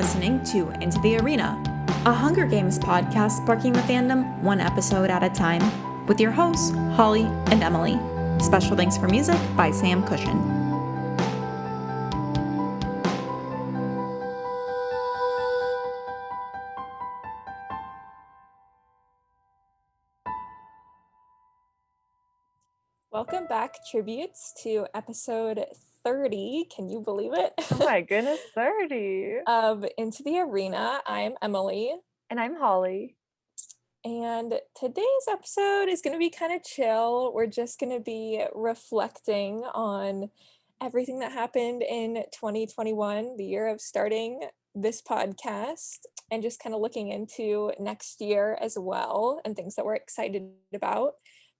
listening to Into the Arena, a Hunger Games podcast sparking the fandom one episode at a time, with your hosts, Holly and Emily. Special thanks for music by Sam Cushion. Welcome back, tributes, to episode 30. Can you believe it? Oh my goodness, 30. Of Into the Arena. I'm Emily. And I'm Holly. And today's episode is going to be kind of chill. We're just going to be reflecting on everything that happened in 2021, the year of starting this podcast, and just kind of looking into next year as well and things that we're excited about.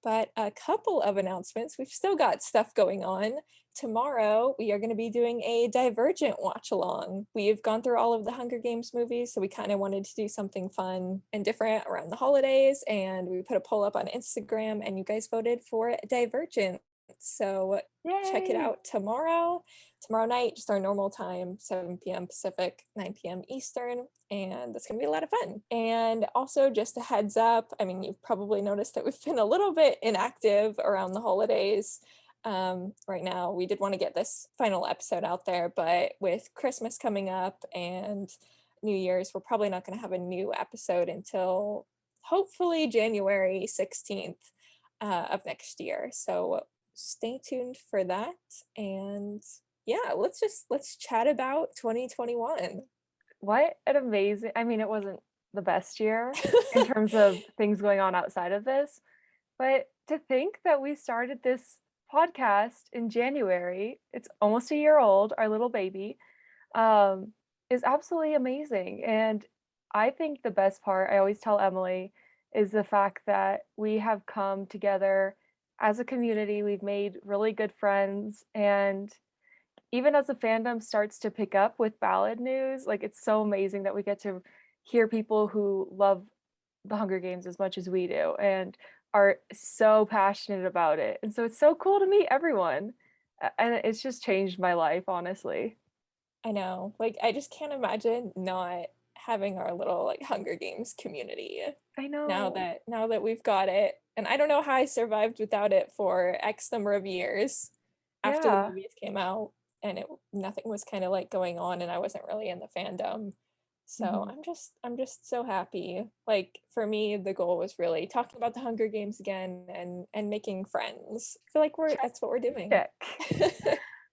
But a couple of announcements. We've still got stuff going on. Tomorrow, we are going to be doing a Divergent watch along. We've gone through all of the Hunger Games movies, so we kind of wanted to do something fun and different around the holidays. And we put a poll up on Instagram, and you guys voted for Divergent. So check it out tomorrow night, just our normal time, 7 p.m. Pacific, 9 p.m. Eastern, and that's gonna be a lot of fun. And also, just a heads up, I mean, you've probably noticed that we've been a little bit inactive around the holidays. Right now, we did want to get this final episode out there, but with Christmas coming up and New Year's, we're probably not going to have a new episode until hopefully January 16th of next year. So stay tuned for that. And yeah, let's chat about 2021. What an amazing, I mean, it wasn't the best year in terms of things going on outside of this, but to think that we started this podcast in January, it's almost a year old, our little baby, is absolutely amazing. And I think the best part, I always tell Emily, is the fact that we have come together as a community. We've made really good friends, and even as the fandom starts to pick up with Ballad news, like, it's so amazing that we get to hear people who love the Hunger Games as much as we do and are so passionate about it. And so it's so cool to meet everyone. And it's just changed my life, honestly. I know, like, I just can't imagine not having our little like Hunger Games community I know. now that we've got it. And I don't know how I survived without it for X number of years after the Yeah. movies came out, and nothing was kind of like going on, and I wasn't really in the fandom. So Mhm. I'm just so happy. Like, for me, the goal was really talking about the Hunger Games again and making friends. I feel like that's what we're doing. Check.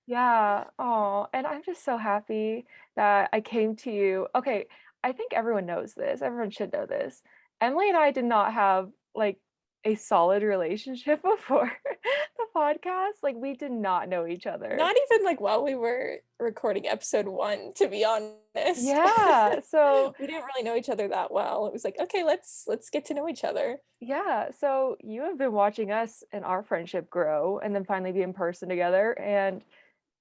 Yeah. Oh, and I'm just so happy that I came to you. Okay, I think everyone knows this. Everyone should know this. Emily and I did not have like a solid relationship before the podcast. Like, we did not know each other. Not even like while we were recording episode 1, to be honest. Yeah. So We didn't really know each other that well. It was like, okay, let's get to know each other. yeah, so you have been watching us and our friendship grow and then finally be in person together and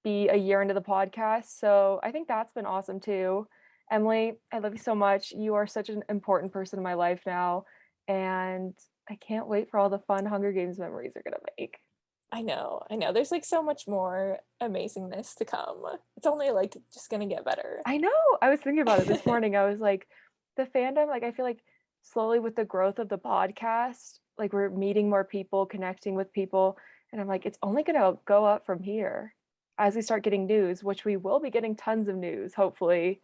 be a year into the podcast. So I think that's been awesome too. Emily, I love you so much. You are such an important person in my life now. And I can't wait for all the fun Hunger Games memories we're going to make. I know. There's like so much more amazingness to come. It's only like just gonna get better. I know. I was thinking about it this morning. I was like, the fandom, like, I feel like slowly with the growth of the podcast, like, we're meeting more people, connecting with people. And I'm like, it's only going to go up from here as we start getting news, which we will be getting tons of news, hopefully,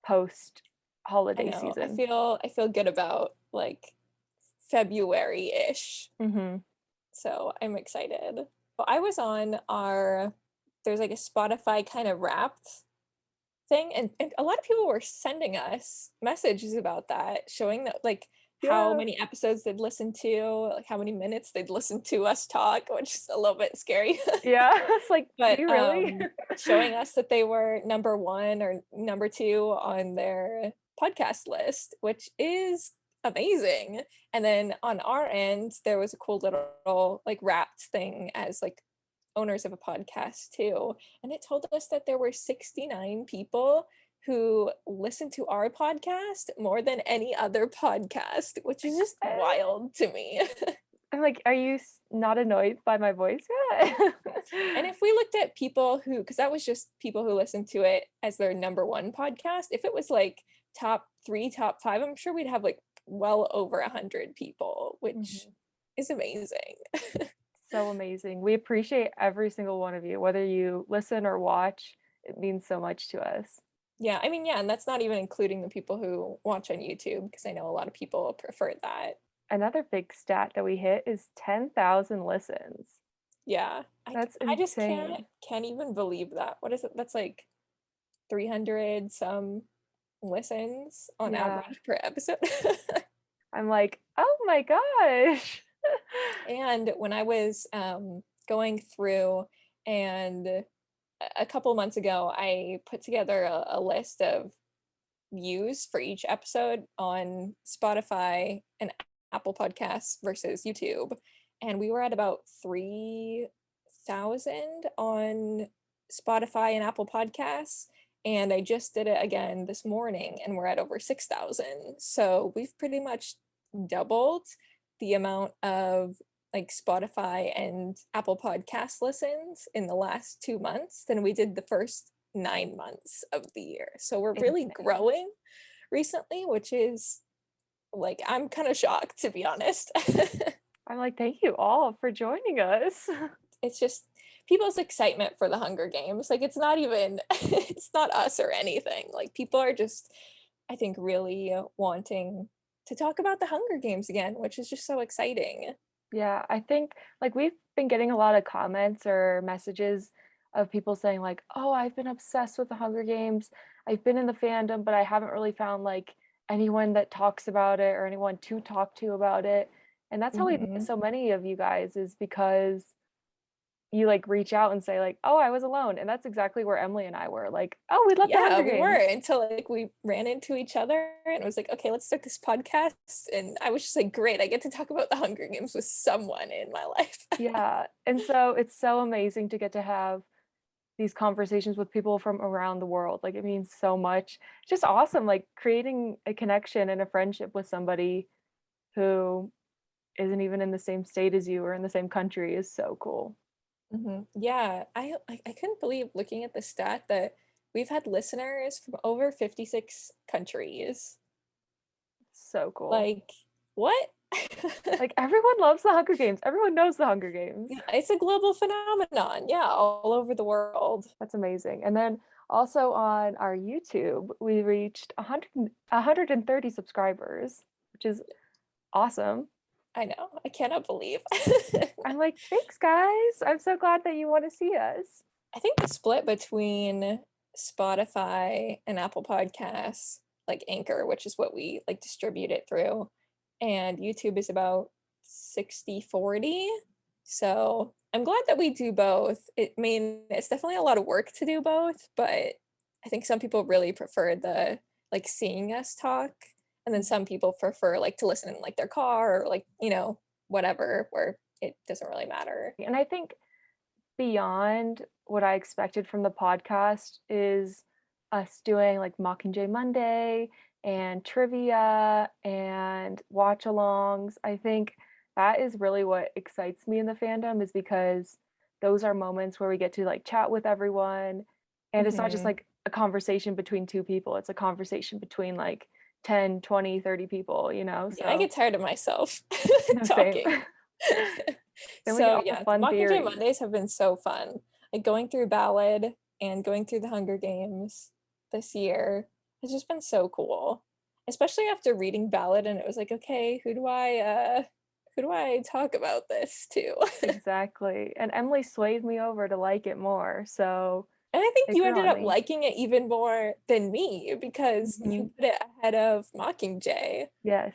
post I holiday know. season. I feel good about like February-ish. Mm-hmm. So I'm excited. Well, I was on there's like a Spotify kind of Wrapped thing, and a lot of people were sending us messages about that, showing that like how Yeah. many episodes they'd listened to, like how many minutes they'd listened to us talk, which is a little bit scary. Yeah. It's like, do But you really? showing us that they were number 1 or number 2 on their podcast list, which is amazing. And then on our end, there was a cool little like Wrapped thing as like owners of a podcast too, and it told us that there were 69 people who listened to our podcast more than any other podcast, which is just wild to me. I'm like, are you not annoyed by my voice yet? And if we looked at people who, because that was just people who listened to it as their number one podcast, if it was like top 3, top 5, I'm sure we'd have like well over 100 people, which Mhm. is amazing. So amazing. We appreciate every single one of you, whether you listen or watch. It means so much to us. Yeah, I mean, yeah, and that's not even including the people who watch on YouTube, because I know a lot of people prefer that. Another big stat that we hit is 10,000 listens. Yeah, That's I just insane. can't even believe that. What is it? That's like 300 some listens on Yeah. average per episode. I'm like, oh my gosh. And when I was going through, and a couple months ago, I put together a list of views for each episode on Spotify and Apple Podcasts versus YouTube. And we were at about 3,000 on Spotify and Apple Podcasts. And I just did it again this morning, and we're at over 6,000. So we've pretty much doubled the amount of like Spotify and Apple Podcast listens in the last 2 months than we did the first 9 months of the year. So we're really Insane. growing recently, which is like, I'm kind of shocked, to be honest. I'm like, thank you all for joining us. It's just people's excitement for the Hunger Games. Like, it's not even, it's not us or anything. Like, people are just, I think, really wanting to talk about the Hunger Games again, which is just so exciting. Yeah, I think like we've been getting a lot of comments or messages of people saying like, "Oh, I've been obsessed with the Hunger Games. I've been in the fandom, but I haven't really found like anyone that talks about it or anyone to talk to about it." And that's how we met Hmm. so many of you guys is because you like reach out and say like, "Oh, I was alone." And that's exactly where Emily and I were. Like, "Oh, we love the Yeah, Hunger we were, Games." until like we ran into each other and it was like, okay, let's start this podcast. And I was just like, great, I get to talk about the Hunger Games with someone in my life. Yeah. And so it's so amazing to get to have these conversations with people from around the world. Like it means so much. It's just awesome. Like creating a connection and a friendship with somebody who isn't even in the same state as you or in the same country is so cool. Yeah, I couldn't believe, looking at the stat, that we've had listeners from over 56 countries. So cool. Like, what? Like everyone loves the Hunger Games. Everyone knows the Hunger Games. Yeah, it's a global phenomenon. Yeah, all over the world. That's amazing. And then also on our YouTube, we reached 130 subscribers, which is awesome. I know. I cannot believe. I'm like, thanks, guys. I'm so glad that you want to see us. I think the split between Spotify and Apple Podcasts, like Anchor, which is what we like distribute it through, and YouTube is about 60/40. So I'm glad that we do both. I mean, it's definitely a lot of work to do both, but I think some people really prefer the like seeing us talk. And then some people prefer like to listen in like their car or like, whatever, where it doesn't really matter. And I think beyond what I expected from the podcast is us doing like Mockingjay Monday and trivia and watch alongs. I think that is really what excites me in the fandom is because those are moments where we get to like chat with everyone. And it's not just Hmm. like a conversation between two people, it's a conversation between like 10, 20, 30 people, you know? Yeah, I So, get tired of myself no, same. talking. Then we get So all the yeah, fun Mockingjay theories. Mondays have been so fun. Like going through Ballad and going through the Hunger Games this year has just been so cool. Especially after reading Ballad, and it was like, okay, who do I talk about this to? Exactly, and Emily swayed me over to like it more, so And I think it you grew ended on up me. liking it even more than me, because you Mhm. put it ahead of Mockingjay, Yes.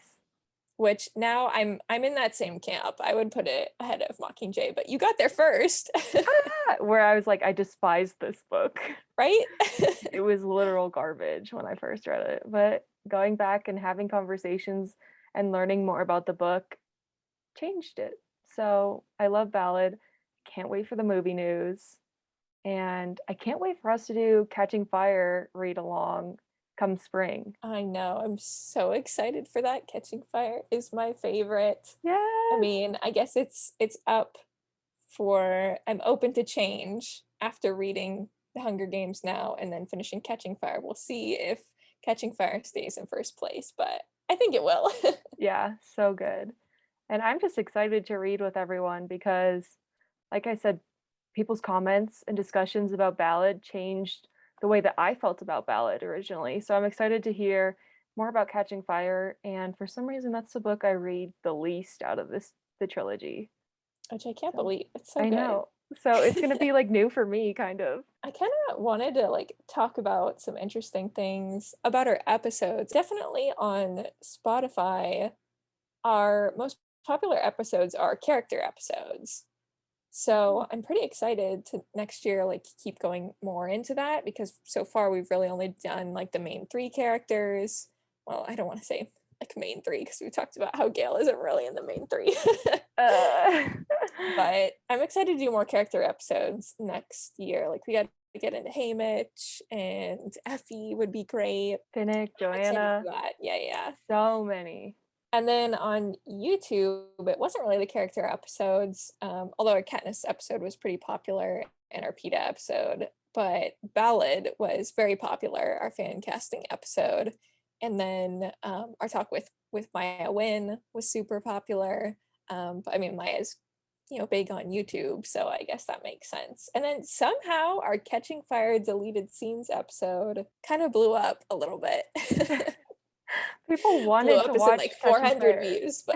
which now I'm in that same camp. I would put it ahead of Mockingjay, but you got there first. Where I was like, "I despise this book." Right? It was literal garbage when I first read it, but going back and having conversations and learning more about the book changed it. So, I love Ballad, can't wait for the movie news, and I can't wait for us to do Catching Fire read along. come spring. I know. I'm so excited for that. Catching Fire is my favorite. I Yes. mean, I guess it's up for I'm open to change after reading The Hunger Games now and then finishing Catching Fire. We'll see if Catching Fire stays in first place, but I think it will. Yeah, so good. And I'm just excited to read with everyone because, like I said, people's comments and discussions about Ballad changed the way that I felt about Ballad originally. So I'm excited to hear more about Catching Fire. And for some reason, that's the book I read the least out of the trilogy. Which I can't So believe. It's so I good. know. So it's going to be like new for me, kind of. I kind of wanted to like talk about some interesting things about our episodes. Definitely on Spotify, our most popular episodes are character episodes. So I'm pretty excited to next year like keep going more into that because so far we've really only done like the main three characters. Well, I don't want to say like main three because we talked about how Gale isn't really in the main three. Uh, But I'm excited to do more character episodes next year. Like we got to get into Haymitch and Effie would be great. Finnick, I'm excited Joanna, for that. Yeah, yeah. so many. And then on YouTube, it wasn't really the character episodes, although our Katniss episode was pretty popular and our PETA episode, but Ballad was very popular, our fan casting episode. And then our talk with Maya Wynn was super popular. But I mean, Maya's big on YouTube, so I guess that makes sense. And then somehow our Catching Fire deleted scenes episode kind of blew up a little bit. People Blew wanted to up as in watch like Catching 400 Fire. views, but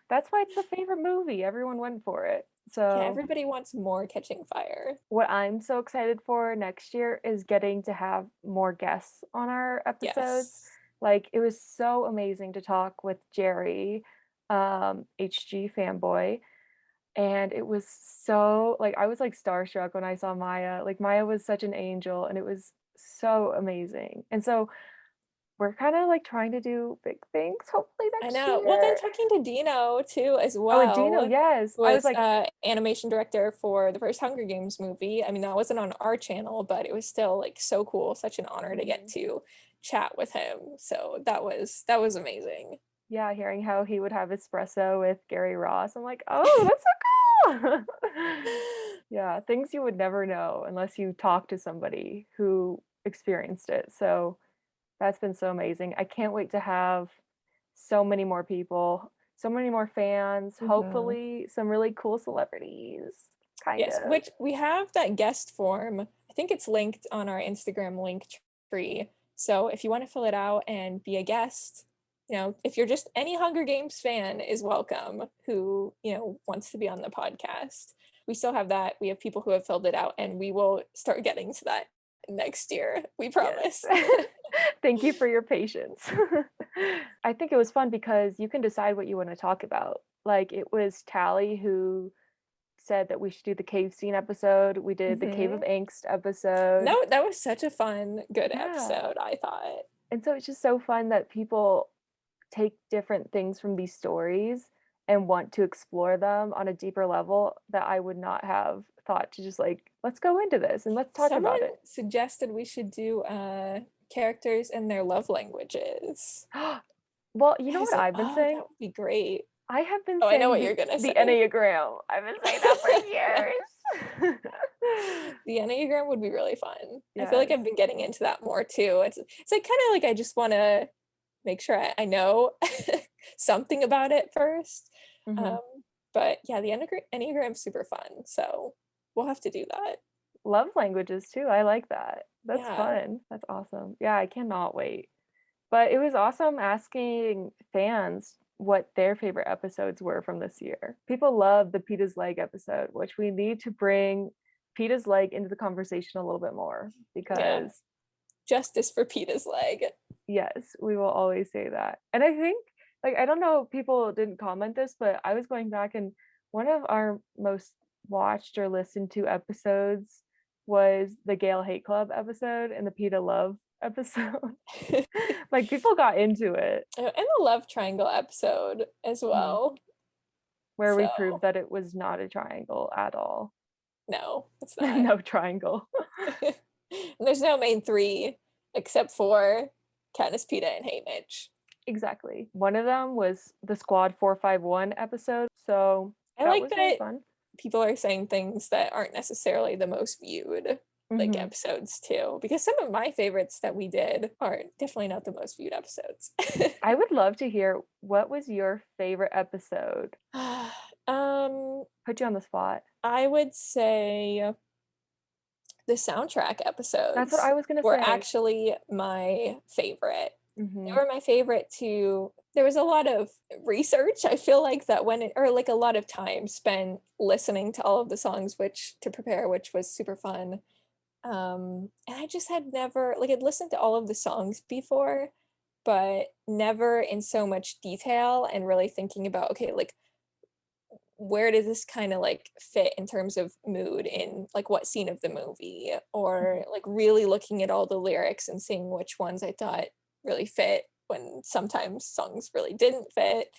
That's why it's the favorite movie. Everyone went for it. yeah, So, everybody wants more Catching Fire. what I'm so excited for next year is getting to have more guests on our episodes. Yes. Like, it was so amazing to talk with Jerry, HG fanboy. And it was so, like, I was like starstruck when I saw Maya. Like, Maya was such an angel, and it was so amazing. And so, we're kind of like trying to do big things, hopefully I next know. Well, then year. talking to Dino too as Oh, and Dino, well, yes. who I was was like, animation director for the first Hunger Games movie. I mean, that wasn't on our channel, but it was still like so cool, such an honor to get mhm. to chat with him. So that was amazing. Yeah, hearing how he would have espresso with Gary Ross. I'm like, oh, that's so cool. Yeah, things you would never know unless you talk to somebody who experienced it. So that's been so amazing. I can't wait to have so many more people, so many more fans, Mhm. hopefully some really cool celebrities, kind Yes, of. which we have that guest form. I think it's linked on our Instagram link tree. So if you want to fill it out and be a guest, if you're just any Hunger Games fan is welcome who, wants to be on the podcast. We still have that. We have people who have filled it out and we will start getting to that next year. We Yes. promise. Thank you for your patience. I think it was fun because you can decide what you want to talk about. Like it was Tally who said that we should do the cave scene episode. We did the Cave of Mhm. Angst episode. No, that was such a fun, good Yeah. episode, I thought. And so it's just so fun that people take different things from these stories and want to explore them on a deeper level that I would not have thought to just like, let's go into this and let's talk Someone about it. suggested we should do characters and their love languages. Well, you I know was what like, I've been oh, that saying? would be great. I have been Oh, I know saying what the you're gonna the say. Enneagram. I've been saying that for years. The Enneagram would be really fun. I feel like Yes. I've been getting into that more too. It's like kind of like I just want to make sure I know something about it first. Mhm. Um, but yeah, the Enneagram's super fun. So we'll have to do that. Love languages too. I like that. That's Yeah. fun. That's awesome. Yeah, I cannot wait. But it was awesome asking fans what their favorite episodes were from this year. People love the Peter's Leg episode, which we need to bring Peter's Leg into the conversation a little bit more Yeah. because Justice for Peta's leg. yes, we will always say that. And I think, like, I don't know, people didn't comment this, but I was going back and one of our most watched or listened to episodes was the Gale Hate Club episode and the PETA Love episode. Like, people got into it. And the love triangle episode as Mhm. well. Where we So proved that it was not a triangle at all. no, it's not. No triangle. And there's no main three except for Katniss, Peeta, and Hey Mitch. Exactly. One of them was the Squad 451 episode, so I that like was really that fun. people are saying things that aren't necessarily the most viewed like Mhm. episodes too, because some of my favorites that we did are definitely not the most viewed episodes. I would love to hear, what was your favorite episode? um Put you on the spot. I would say the soundtrack That's what episodes I was gonna were say. actually my favorite. They Mhm. were my favorite too. There was a lot of research. I feel like that or like a lot of time spent listening to all of the songs, which to prepare, which was super fun. And I just had never like I'd listened to all of the songs before, but never in so much detail and really thinking about, okay, like where does this kind of like fit in terms of mood in like what scene of the movie, or Mhm. like really looking at all the lyrics and seeing which ones I thought really fit when sometimes songs really didn't fit,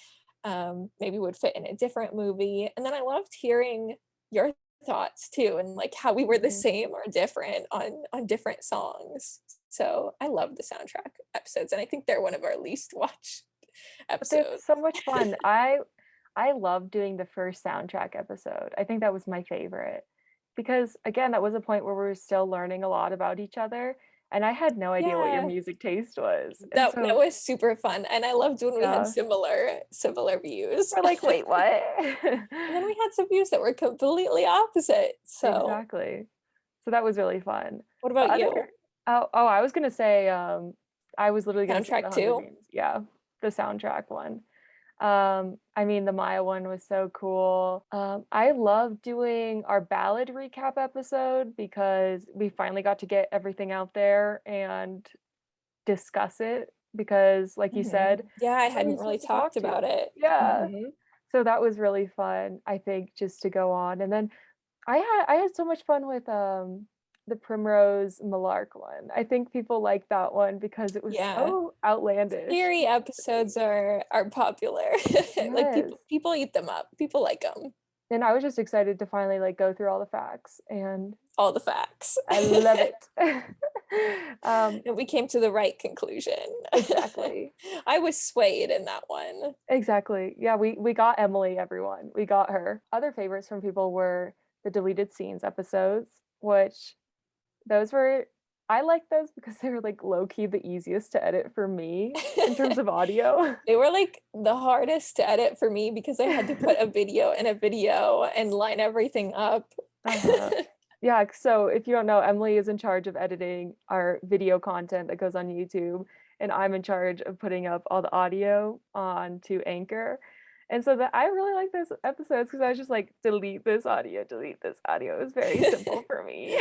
maybe would fit in a different movie. And then I loved hearing your thoughts too, and like how we were the Mhm. same or different on different songs. So I love the soundtrack episodes, and I think they're one of our least watched But they're episodes. so much fun. I love doing the first soundtrack episode. I think that was my favorite because, again, that was a point where we were still learning a lot about each other, and I had no idea what your Yeah. music taste was. And That so, was super fun, and I loved when we had yeah, similar views. we're like, "Wait, what?" And then we had some views that were completely opposite. So, Exactly. So that was really fun. what The about other you? I was gonna say, I was literally gonna say Soundtrack the Hunger too? Games. Yeah, the soundtrack one. I mean, the Maya one was so cool. I love doing our Ballad recap episode because we finally got to get everything out there and discuss it because, like you Mhm. said, Yeah, I who are hadn't you really supposed to talked talk about to? it. Yeah. Mhm. So that was really fun, I think, just to go on. And then I had so much fun with the Primrose Malark one. I think people like that one because it was Yeah. so outlandish Theory and episodes silly. are popular. Like Yes. people eat them up. People like them. And I was just excited to finally like go through all the facts and All the facts. I love it. um And we came to the right conclusion. exactly. I was swayed in that one. Exactly. Yeah, we got Emily, everyone. We got her. Other favorites from people were the deleted scenes episodes, which those were I like those because they were like low key the easiest to edit for me in terms of audio. They were like the hardest to edit for me because I had to put a video in a video and line everything up. Uh-huh. Yeah, so if you don't know, Emily is in charge of editing our video content that goes on YouTube, and I'm in charge of putting up all the audio onto Anchor. And so that I really like those episodes because I was just like, delete this audio, delete this audio. It was very simple for me.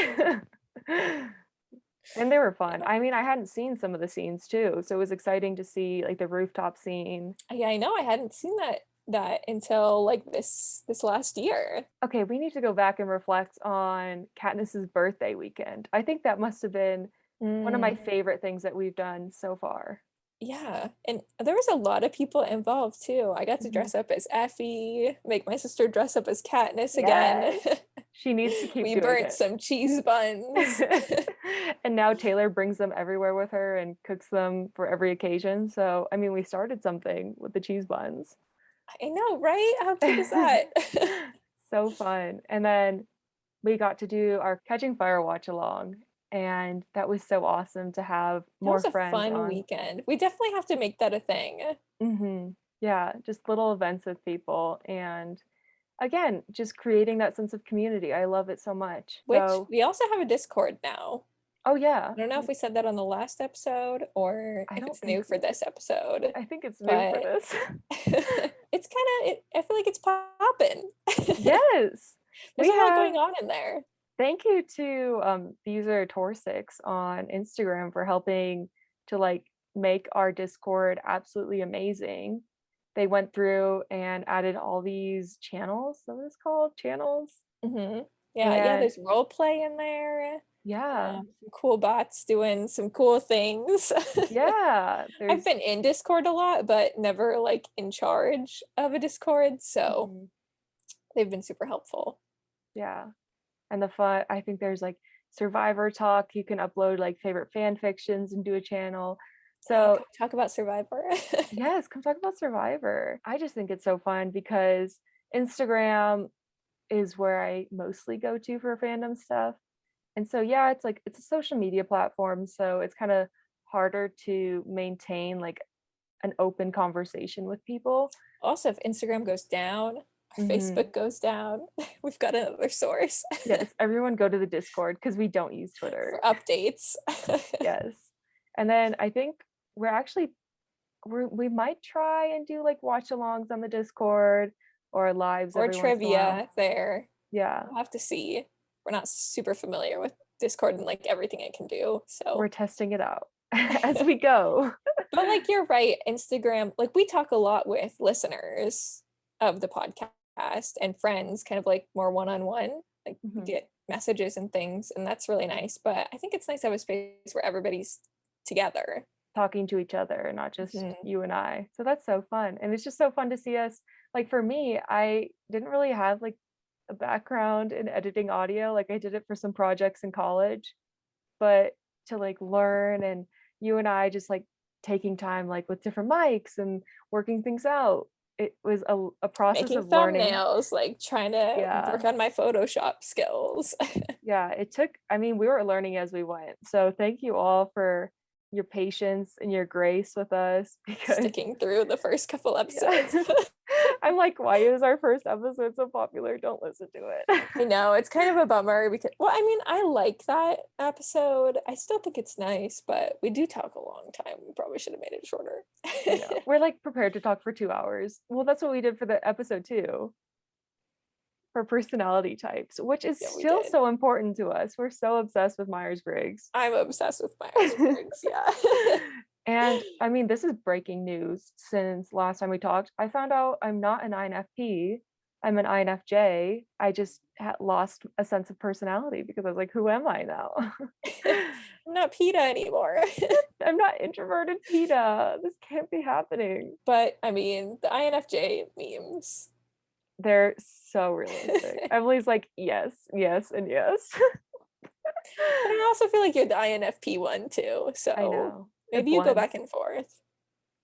And they were fun. Yeah. I mean, I hadn't seen some of the scenes too, so it was exciting to see like the rooftop scene. Yeah, I know I hadn't seen that until like this last year. Okay, we need to go back and reflect on Katniss's birthday weekend. I think that must have been one of my Mm, favorite things that we've done so far. yeah, and there was a lot of people involved too. I got to Mhm. dress up as Effie, make my sister dress up as Katniss again. Yes. She needs to keep We doing burnt it. some cheese buns. And now Taylor brings them everywhere with her and cooks them for every occasion. So, I mean, we started something with the cheese buns. I know, right? How cute is that? So fun. And then we got to do our Catching Fire watch along, and that was so awesome to have That more was a friends fun on. weekend. We definitely have to make that a thing. Yeah, just little events with people, and again, just creating that sense of community. I love it so much. Which So, we also have a Discord now. oh yeah, I don't know if we said that on the last episode or I if don't it's new think for this episode, I think it's new for but this. it's kind of, I feel like it's popping. Yes. There's We a lot have going on in there. Thank you to the user Tor6 on Instagram for helping to like make our Discord absolutely amazing. They went through and added all these channels. What is it called? Channels. Hmm. Yeah, And there's role play in there. yeah, Some cool bots doing some cool things. yeah. I've There's been in Discord a lot, but never like in charge of a Discord, so mhm, they've been super helpful. yeah. And the fun, I think there's like Survivor Talk. You can upload like favorite fan fictions and do a channel. Can So we talk about Survivor? yes, come talk about Survivor. I just think it's so fun because Instagram is where I mostly go to for fandom stuff. And so yeah, it's a social media platform, so it's kind of harder to maintain like an open conversation with people. Also, if Instagram goes down, our Mhm. Facebook goes down, we've got another source Yes, everyone go to the Discord because we don't use Twitter. for updates. Yes. And then I think we're actually we might try and do like watch alongs on the Discord or lives Or every once in a while. trivia there. Yeah. We'll have to see. We're not super familiar with Discord and like everything it can do. We're So, testing it out as we go. but like you're right, Instagram, like we talk a lot with listeners of the podcast and friends, kind of like more one-on-one. Like we Mhm. get messages and things, and that's really nice. But I think it's nice to have a space where everybody's together. Talking to each other, not just Mhm. you and I. So that's so fun. And it's just so fun to see us. Like for me, I didn't really have like a background in editing audio. Like I did it for some projects in college, but to like learn and you and I just like taking time like with different mics and working things out. It was a process Making of learning. thumbnails, like trying to work Yeah. on my Photoshop skills. Yeah, it took, I mean, we were learning as we went. So thank you all for your patience and your grace with us because Sticking through the first couple episodes. yeah. I'm like, why is our first episode so popular? Don't listen to it. I know it's kind of a bummer because, well, I mean, I like that episode. I still think it's nice, but we do talk a long time. We probably should have made it shorter. I know. We're like prepared to talk for 2 hours. Well, that's what we did for the episode 2 for personality types, which is Yeah, we still did. so important to us. We're so obsessed with Myers-Briggs. I'm obsessed with Myers-Briggs. Yeah. And I mean, this is breaking news since last time we talked. I found out I'm not an INFP. I'm an INFJ. I just lost a sense of personality because I was like, who am I now? I'm not PETA anymore. I'm not introverted PETA. This can't be happening. But I mean, the INFJ memes. They're so realistic. Emily's like, yes, yes, and yes. But I also feel like you're the INFP one too. I So know. It maybe you go back blends. and forth.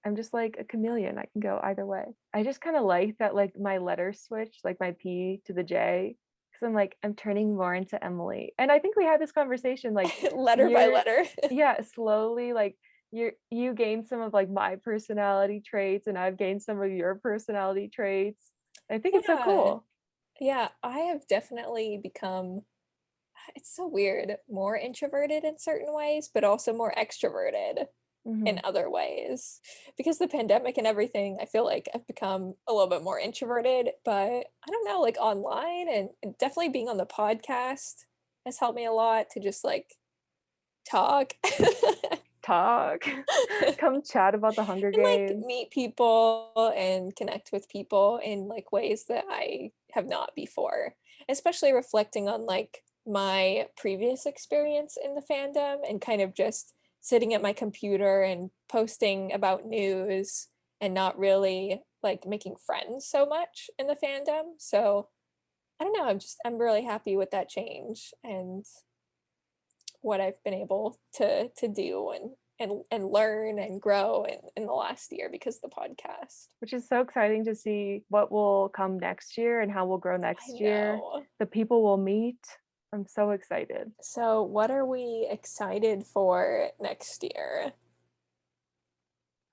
I'm just like a chameleon. I can go either way. I just kind of like that, like my letter switch, like my P to the J, because I'm like, I'm turning more into Emily. And I think we had this conversation, like Letter by you're, letter. yeah, slowly, like you gained some of like my personality traits, and I've gained some of your personality traits. I think it's so Yeah. cool. Yeah, I have definitely become, it's so weird, more introverted in certain ways, but also more extroverted in Hmm. other ways. Because the pandemic and everything, I feel like I've become a little bit more introverted, but I don't know, like online and definitely being on the podcast has helped me a lot to just like talk. Talk, come chat about the Hunger And like Games. meet people and connect with people in like ways that I have not before, especially reflecting on like my previous experience in the fandom and kind of just sitting at my computer and posting about news and not really like making friends so much in the fandom. So I don't know, I'm really happy with that change and what I've been able to do and learn and grow in the last year because of the podcast. Which is so exciting to see what will come next year and how we'll grow I next year. know. The people we'll meet. I'm so excited. So, what are we excited for next year?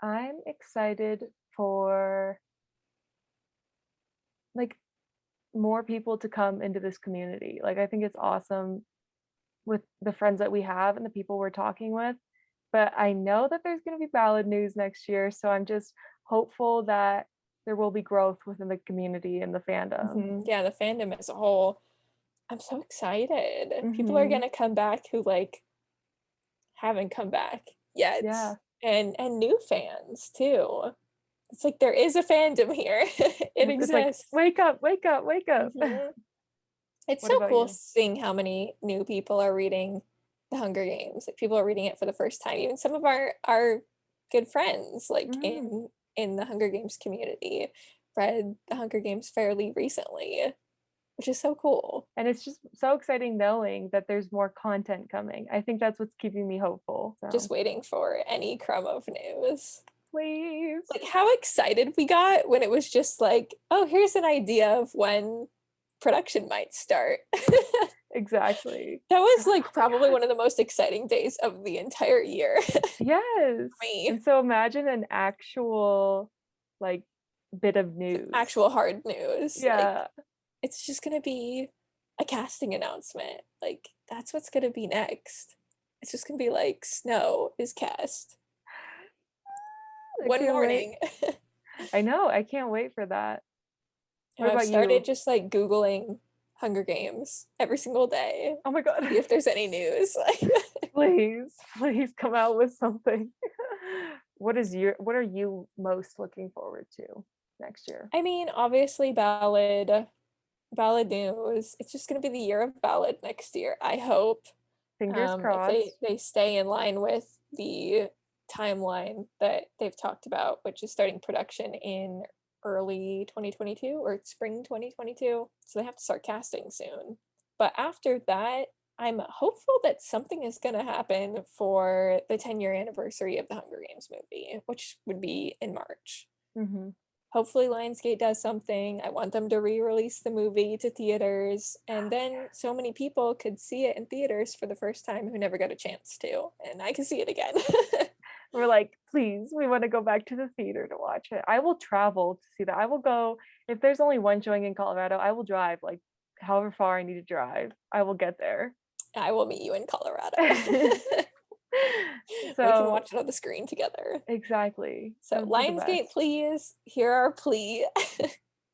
I'm excited for like more people to come into this community. Like I think it's awesome with the friends that we have and the people we're talking with. But I know that there's going to be Ballad news next year, so I'm just hopeful that there will be growth within the community and the fandom. Yeah, the fandom as a whole. I'm so excited. People are Hmm. gonna come back who like haven't come back yet, Yeah. and new fans too. It's like there is a fandom here. It It's like, exists. wake up, wake up, wake up. Mhm. It's What so about cool you? seeing how many new people are reading The Hunger Games. Like people are reading it for the first time. Even some of our good friends, like Hmm. in the Hunger Games community, read The Hunger Games fairly recently. which is so cool. And it's just so exciting knowing that there's more content coming. I think that's what's keeping me hopeful. So Just waiting for any crumb of news. please. Like how excited we got when it was just like, oh, here's an idea of when production might start. Exactly. That was like probably one of the most exciting days of the entire year. Yes. Me. And so imagine an actual like bit of news. Actual hard news. Like Yeah. it's just gonna be a casting announcement. Like that's what's gonna be next. It's just gonna be like Snow is cast. I One can't wait. morning. I know. I can't wait for that. What I've about started you? just like Googling Hunger Games every single day. Oh my God. See if there's any news. Please come out with something. What are you most looking forward to next year? I mean, obviously Ballad news. It's just gonna be the year of Ballad next year. I hope. Fingers If they crossed. they stay in line with the timeline that they've talked about, which is starting production in early 2022 or spring 2022. So they have to start casting soon. But after that, I'm hopeful that something is going to happen for the 10-year anniversary of the Hunger Games movie, which would be in March. Mm-hmm. Hopefully Lionsgate does something. I want them to re-release the movie to theaters, and then so many people could see it in theaters for the first time who never got a chance to, and I can see it again. We're like, please, we want to go back to the theater to watch it. I will travel to see that. I will go, if there's only one showing in Colorado, I will drive like however far I need to drive. I will get there. I will meet you in Colorado. We can So watch it on the screen together. exactly. So That would be the Lionsgate, best. please hear our plea.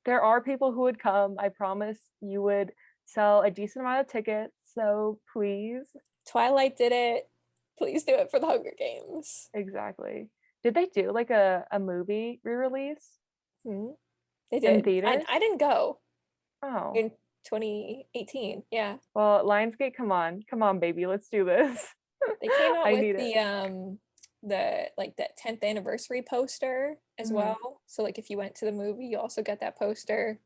There are people who would come. I promise you would sell a decent amount of tickets. So please. Twilight did it. Please do it for the Hunger Games. Exactly. Did they do like a movie re-release Hmm? They in did. theaters? I didn't go Oh. in 2018. Yeah. Well, Lionsgate, come on. Come on, baby. Let's do this. They came out I with need it. the like that 10th anniversary poster as Mhm. well. So like if you went to the movie, you also get that poster.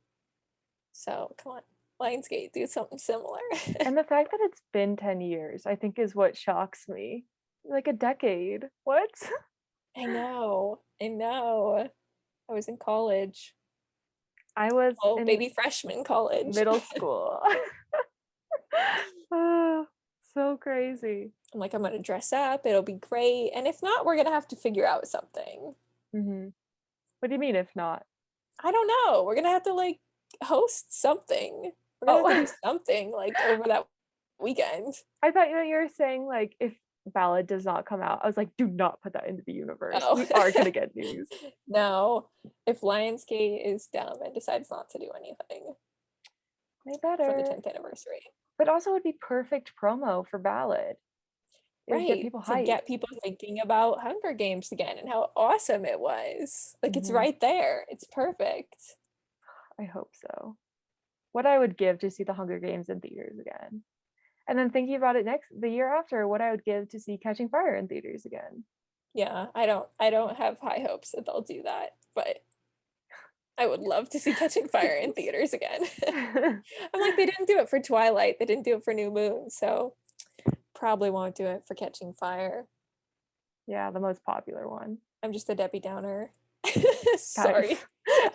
So come on, Lionsgate, do something similar. And the fact that it's been 10 years, I think is what shocks me. Like a decade. What? I know. I know. I was in college. I was Oh, in baby freshman college. middle school. Oh, so crazy. I'm like, I'm gonna dress up. It'll be great. And if not, we're gonna have to figure out something. Hmm. What do you mean if not? I don't know. We're gonna have to like host something. We're gonna have to Oh, do something like over that weekend. I thought that you were saying like if Ballad does not come out. I was like, do not put that into the universe. Oh. We are gonna get news. No. If Lionsgate is dumb and decides not to do anything They for the better. 10th anniversary. But also would be perfect promo for Ballad. It would get Right. people To hyped. get people thinking about Hunger Games again and how awesome it was. Like it's Hmm. right there. It's perfect. I hope so. What I would give to see the Hunger Games in theaters again. And then thinking about it the year after, what I would give to see Catching Fire in theaters again. Yeah, I don't have high hopes that they'll do that, but I would love to see Catching Fire in Please. theaters again. I'm like, they didn't do it for Twilight, they didn't do it for New Moon, so probably won't do it for Catching Fire. Yeah, the most popular one. I'm just a Debbie Downer. Guys, Sorry.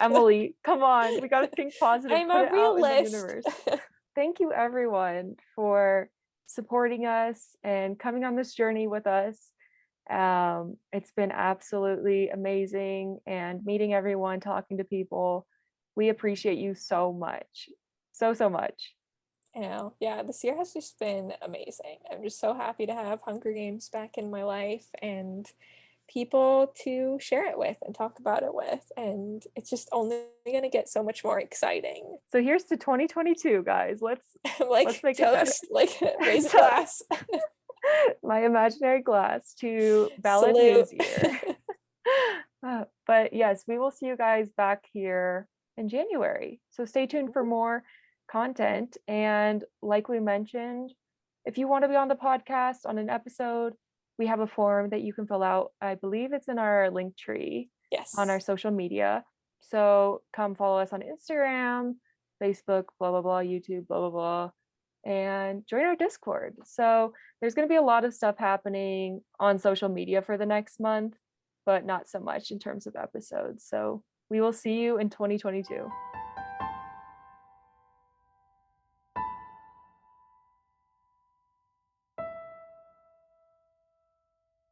Emily, come on. We got to think positive, I'm put a it out in the realist. universe. Thank you, everyone, for supporting us and coming on this journey with us. It's been absolutely amazing and meeting everyone, talking to people. We appreciate you so much. So much. You know, yeah, this year has just been amazing. I'm just so happy to have Hunger Games back in my life and people to share it with and talk about it with. And it's just only going to get so much more exciting. So here's to 2022, guys. Let's Like, make it better. toast, like, raise a Toast. glass. My imaginary glass to Ballad Salute. News Year. But yes, we will see you guys back here in January. So stay tuned for more content. And like we mentioned, if you want to be on the podcast on an episode, we have a form that you can fill out. I believe it's in our link tree Yes. on our social media. So come follow us on Instagram, Facebook, blah, blah, blah, YouTube, blah, blah, blah, and join our Discord. So there's going to be a lot of stuff happening on social media for the next month, but not so much in terms of episodes. So we will see you in 2022.